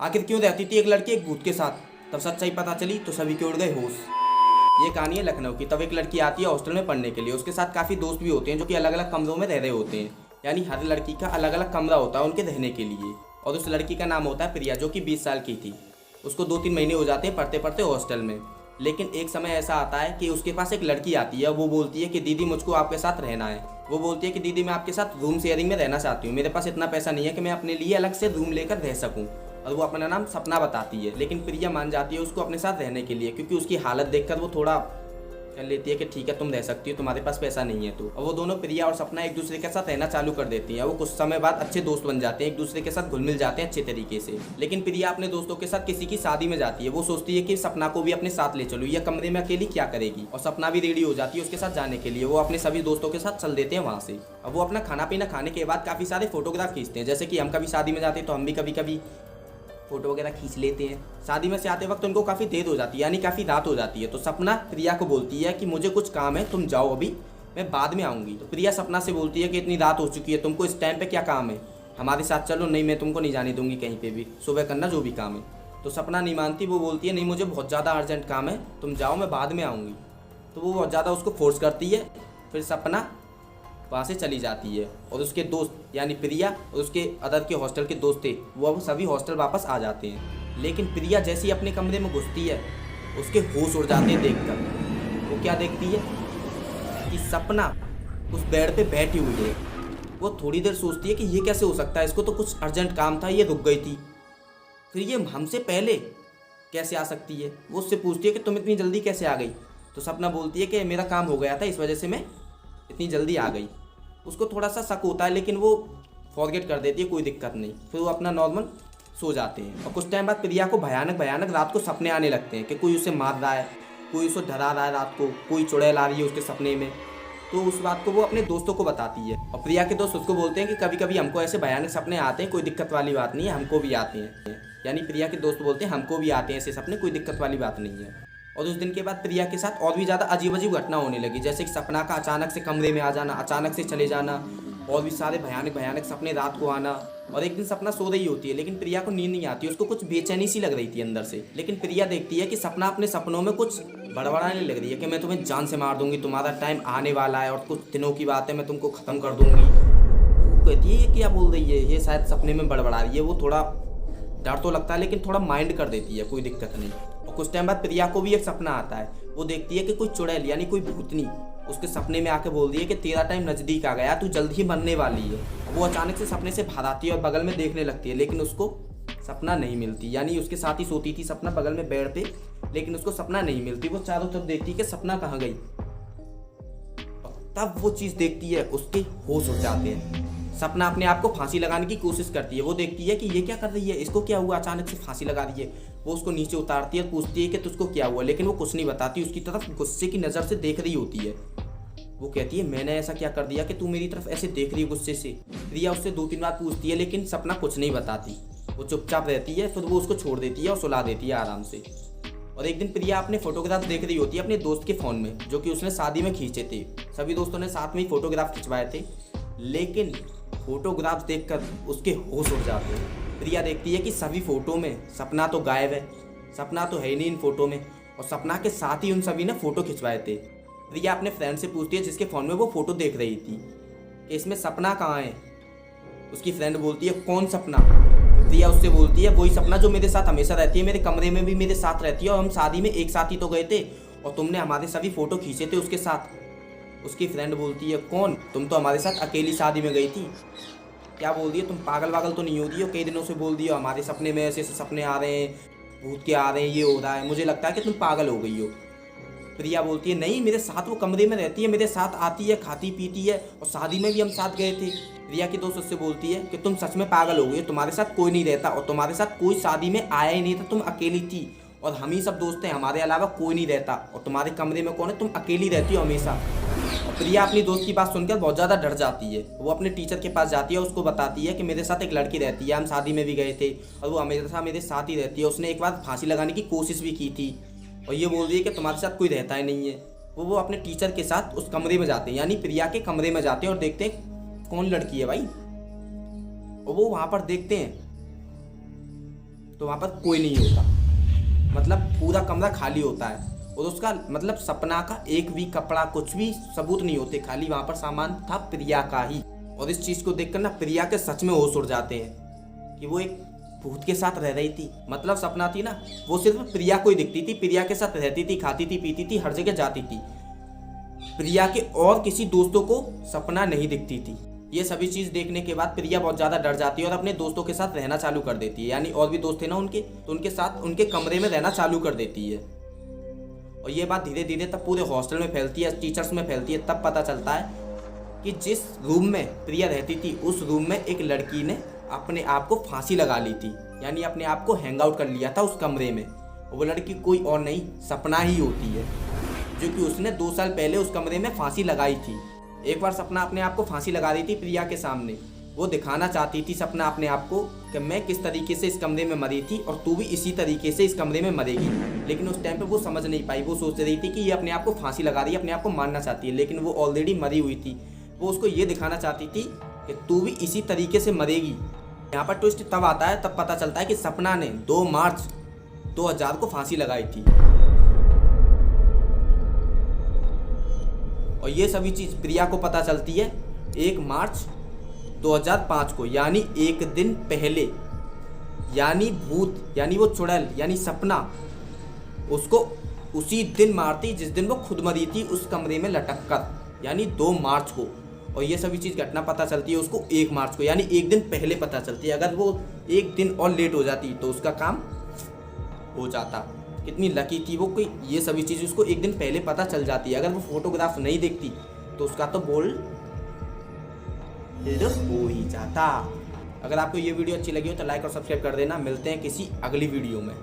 आखिर क्यों रहती थी एक लड़की एक भूत के साथ? तब सच्चाई पता चली तो सभी के उड़ गए होश। ये कहानी है लखनऊ की। तब एक लड़की आती है हॉस्टल में पढ़ने के लिए। उसके साथ काफ़ी दोस्त भी होते हैं जो कि अलग अलग कमरों में रह रहे होते हैं। यानी हर लड़की का अलग अलग कमरा होता है उनके रहने के लिए। और उस लड़की का नाम होता है प्रिया, जो कि 20 साल की थी। उसको 2-3 महीने हो जाते हैं पढ़ते पढ़ते हॉस्टल में। लेकिन एक समय ऐसा आता है कि उसके पास एक लड़की आती है। वो बोलती है कि दीदी मुझको आपके साथ रहना है। वो बोलती है कि दीदी मैं आपके साथ रूम शेयरिंग में रहना चाहती हूँ। मेरे पास इतना पैसा नहीं है कि मैं अपने लिए अलग से रूम लेकर रह सकूँ। और वो अपना नाम सपना बताती है। लेकिन प्रिया मान जाती है उसको अपने साथ रहने के लिए, क्योंकि उसकी हालत देखकर वो थोड़ा कर लेती है कि ठीक है तुम रह सकती हो, तुम्हारे पास पैसा नहीं है तो। और वो दोनों प्रिया और सपना एक दूसरे के साथ रहना चालू कर देती हैं। वो कुछ समय बाद अच्छे दोस्त बन जाते हैं, एक दूसरे के साथ घुल मिल जाते हैं अच्छे तरीके से। लेकिन प्रिया अपने दोस्तों के साथ किसी की शादी में जाती है। वो सोचती है कि सपना को भी अपने साथ ले चलो, यह कमरे में अकेली क्या करेगी। और सपना भी रेडी हो जाती है उसके साथ जाने के लिए। वो अपने सभी दोस्तों के साथ चल देते हैं वहाँ से। अब वो अपना खाना पीना खाने के बाद काफ़ी सारे फोटोग्राफ खींचते हैं। जैसे कि हम कभी शादी में जाते हैं तो हम भी कभी कभी फोटो वगैरह खींच लेते हैं। शादी में से आते वक्त उनको काफ़ी देर हो जाती है, यानी काफ़ी रात हो जाती है। तो सपना प्रिया को बोलती है कि मुझे कुछ काम है, तुम जाओ अभी, मैं बाद में आऊँगी। तो प्रिया सपना से बोलती है कि इतनी रात हो चुकी है, तुमको इस टाइम पे क्या काम है, हमारे साथ चलो। नहीं, मैं तुमको नहीं जाने दूंगी कहीं पे भी, सुबह करना जो भी काम है। तो सपना नहीं मानती। वो बोलती है नहीं, मुझे बहुत ज़्यादा अर्जेंट काम है, तुम जाओ, मैं बाद में आऊँगी। तो वो बहुत ज़्यादा उसको फोर्स करती है। फिर सपना वहाँ से चली जाती है। और उसके दोस्त यानी प्रिया और उसके अदर के हॉस्टल के दोस्त थे, वो अब सभी हॉस्टल वापस आ जाते हैं। लेकिन प्रिया जैसे ही अपने कमरे में घुसती है, उसके होश उड़ जाते हैं देखकर। वो क्या देखती है कि सपना उस बेड पे बैठी हुई है। वो थोड़ी देर सोचती है कि ये कैसे हो सकता है, इसको तो कुछ अर्जेंट काम था, ये रुक गई थी, फिर ये हमसे पहले कैसे आ सकती है। वो उससे पूछती है कि तुम इतनी जल्दी कैसे आ गई। तो सपना बोलती है कि मेरा काम हो गया था, इस वजह से मैं इतनी जल्दी आ गई। उसको थोड़ा सा शक होता है, लेकिन वो फॉरगेट कर देती है, कोई दिक्कत नहीं। फिर वो अपना नॉर्मल सो जाते हैं। और कुछ टाइम बाद प्रिया को भयानक भयानक रात को सपने आने लगते हैं कि कोई उसे मार रहा है, कोई उसे डरा रहा है, रात को कोई चुड़ैल आ रही है उसके सपने में। तो उस बात को वो अपने दोस्तों को बताती है। और प्रिया के दोस्त उसको बोलते हैं कि कभी कभी हमको ऐसे भयानक सपने आते हैं, कोई दिक्कत वाली बात नहीं है, हमको भी आते हैं। यानी प्रिया के दोस्त बोलते हैं हमको भी आते हैं ऐसे सपने, कोई दिक्कत वाली बात नहीं है। और उस दिन के बाद प्रिया के साथ और भी ज़्यादा अजीब अजीब घटना होने लगी। जैसे कि सपना का अचानक से कमरे में आ जाना, अचानक से चले जाना, और भी सारे भयानक भयानक सपने रात को आना। और एक दिन सपना सो रही होती है, लेकिन प्रिया को नींद नहीं आती। उसको कुछ बेचैनी सी लग रही थी अंदर से। लेकिन प्रिया देखती है कि सपना अपने सपनों में कुछ बड़बड़ाने लग रही है कि मैं तुम्हें जान से मार दूंगी, तुम्हारा टाइम आने वाला है और कुछ दिनों की बात है, मैं तुमको ख़त्म कर दूंगी। कहती है ये क्या बोल रही है, ये शायद सपने में बड़बड़ा रही है। वो थोड़ा डर तो लगता है, लेकिन थोड़ा माइंड कर देती है, कोई दिक्कत नहीं। और कुछ टाइम बाद प्रिया को भी एक सपना आता है। वो देखती है कि कोई चुड़ैल यानी कोई भूतनी उसके सपने में आके बोल रही है कि तेरा टाइम नज़दीक आ गया, तू जल्द ही मरने वाली है। वो अचानक से सपने से बाहर आती है और बगल में देखने लगती है, लेकिन उसको सपना नहीं मिलती। यानी उसके साथ ही सोती थी सपना बगल में बेड पे, लेकिन उसको सपना नहीं मिलती। वो चारों तरफ देखती है कि सपना कहाँ गई। तब वो चीज़ देखती है, उसके होश उड़ जाते हैं। सपना अपने आप को फांसी लगाने की कोशिश करती है। वो देखती है कि ये क्या कर रही है, इसको क्या हुआ, अचानक से फांसी लगा रही है। वो उसको नीचे उतारती है, पूछती है कि तुझको क्या हुआ, लेकिन वो कुछ नहीं बताती। उसकी तरफ गुस्से की नज़र से देख रही होती है। वो कहती है मैंने ऐसा क्या कर दिया कि तू मेरी तरफ ऐसे देख रही है गुस्से से। प्रिया उससे 2-3 बार पूछती है, लेकिन सपना कुछ नहीं बताती। वो चुपचाप रहती है। फिर वो उसको छोड़ देती है और सुला देती है आराम से। और एक दिन प्रिया अपने फोटोग्राफ देख रही होती है अपने दोस्त के फ़ोन में, जो कि उसने शादी में खींचे थे। सभी दोस्तों ने साथ में ही फोटोग्राफ खिंचवाए थे, लेकिन फोटोग्राफ्स देखकर उसके होश उड़ जाते हैं। प्रिया देखती है कि सभी फोटो में सपना तो गायब है, सपना तो है ही नहीं इन फोटो में। और सपना के साथ ही उन सभी ने फ़ोटो खिंचवाए थे। प्रिया अपने फ्रेंड से पूछती है जिसके फ़ोन में वो फ़ोटो देख रही थी कि इसमें सपना कहाँ है। उसकी फ्रेंड बोलती है कौन सपना। प्रिया उससे बोलती है वही सपना जो मेरे साथ हमेशा रहती है, मेरे कमरे में भी मेरे साथ रहती है, और हम शादी में एक साथ ही तो गए थे, और तुमने हमारे सभी फ़ोटो खींचे थे उसके साथ। उसकी फ्रेंड बोलती है कौन, तुम तो हमारे साथ अकेली शादी में गई थी। क्या बोल दिया, तुम पागल वागल तो नहीं हो रही हो, कई दिनों से बोल दिया हमारे सपने में ऐसे ऐसे सपने आ रहे हैं, भूत के आ रहे हैं, ये हो रहा है, मुझे लगता है कि तुम पागल हो गई हो। प्रिया बोलती है नहीं, मेरे साथ वो कमरे में रहती है, मेरे साथ आती है, खाती पीती है, और शादी में भी हम साथ गए थे। प्रिया की दोस्त उससे बोलती है कि तुम सच में पागल हो गई हो, तुम्हारे साथ कोई नहीं रहता, और तुम्हारे साथ कोई शादी में आया ही नहीं था, तुम अकेली थी, और हम ही सब दोस्त हैं, हमारे अलावा कोई नहीं रहता, और तुम्हारे कमरे में कौन है, तुम अकेली रहती हो हमेशा। और प्रिया अपनी दोस्त की बात सुनकर बहुत ज़्यादा डर जाती है। वो अपने टीचर के पास जाती है, उसको बताती है कि मेरे साथ एक लड़की रहती है, हम शादी में भी गए थे, और वो हमेशा मेरे साथ ही रहती है, उसने एक बार फांसी लगाने की कोशिश भी की थी, और ये बोल रही है कि तुम्हारे साथ कोई रहता ही नहीं है। वो अपने टीचर के साथ उस कमरे में जाते हैं, यानी प्रिया के कमरे में जाते हैं, और देखते हैं कौन लड़की है भाई। और वो वहाँ पर देखते हैं तो वहाँ पर कोई नहीं होता, मतलब पूरा कमरा खाली होता है और उसका मतलब सपना का एक भी कपड़ा कुछ भी सबूत नहीं होते, खाली वहाँ पर सामान था प्रिया का ही। और इस चीज़ को देखकर ना प्रिया के सच में होश उड़ जाते हैं कि वो एक भूत के साथ रह रही थी। मतलब सपना थी ना, वो सिर्फ प्रिया को ही दिखती थी, प्रिया के साथ रहती थी, खाती थी, पीती थी, हर जगह जाती थी। प्रिया के और किसी दोस्तों को सपना नहीं दिखती थी। ये सभी चीज़ देखने के बाद प्रिया बहुत ज़्यादा डर जाती है और अपने दोस्तों के साथ रहना चालू कर देती है। यानी और भी दोस्त थे ना उनके, तो उनके साथ उनके कमरे में रहना चालू कर देती है। और ये बात धीरे धीरे तब पूरे हॉस्टल में फैलती है, टीचर्स में फैलती है। तब पता चलता है कि जिस रूम में प्रिया रहती थी उस रूम में एक लड़की ने अपने आप को फांसी लगा ली थी, यानी अपने आप को हैंग आउट कर लिया था उस कमरे में। और वो लड़की कोई और नहीं, सपना ही होती है, जो कि उसने 2 साल पहले उस कमरे में फांसी लगाई थी। एक बार सपना अपने आप को फांसी लगा रही थी प्रिया के सामने। वो दिखाना चाहती थी सपना अपने आप को कि मैं किस तरीके से इस कमरे में मरी थी और तू भी इसी तरीके से इस कमरे में मरेगी। लेकिन उस टाइम पे वो समझ नहीं पाई। वो सोच रही थी कि ये अपने आप को फांसी लगा रही है, अपने आप को मारना चाहती है, लेकिन वो ऑलरेडी मरी हुई थी। वो उसको ये दिखाना चाहती थी कि तू भी इसी तरीके से मरेगी। यहाँ पर ट्विस्ट तब आता है, तब पता चलता है कि सपना ने 2 मार्च 2000 को फांसी लगाई थी। और ये सभी चीज़ प्रिया को पता चलती है 1 मार्च 2005 को, यानी एक दिन पहले। यानी भूत, यानी वो चुड़ैल, यानी सपना उसको उसी दिन मारती जिस दिन वो खुद मरी थी उस कमरे में लटक कर, यानी 2 मार्च को। और ये सभी चीज़ घटना पता चलती है उसको 1 मार्च को, यानी एक दिन पहले पता चलती है। अगर वो एक दिन और लेट हो जाती तो उसका काम हो जाता। कितनी लकी थी वो कि ये सभी चीज़ उसको एक दिन पहले पता चल जाती है। अगर वो फोटोग्राफ नहीं देखती तो उसका तो बोल हो ही जाता। अगर आपको ये वीडियो अच्छी लगी हो तो लाइक और सब्सक्राइब कर देना। मिलते हैं किसी अगली वीडियो में।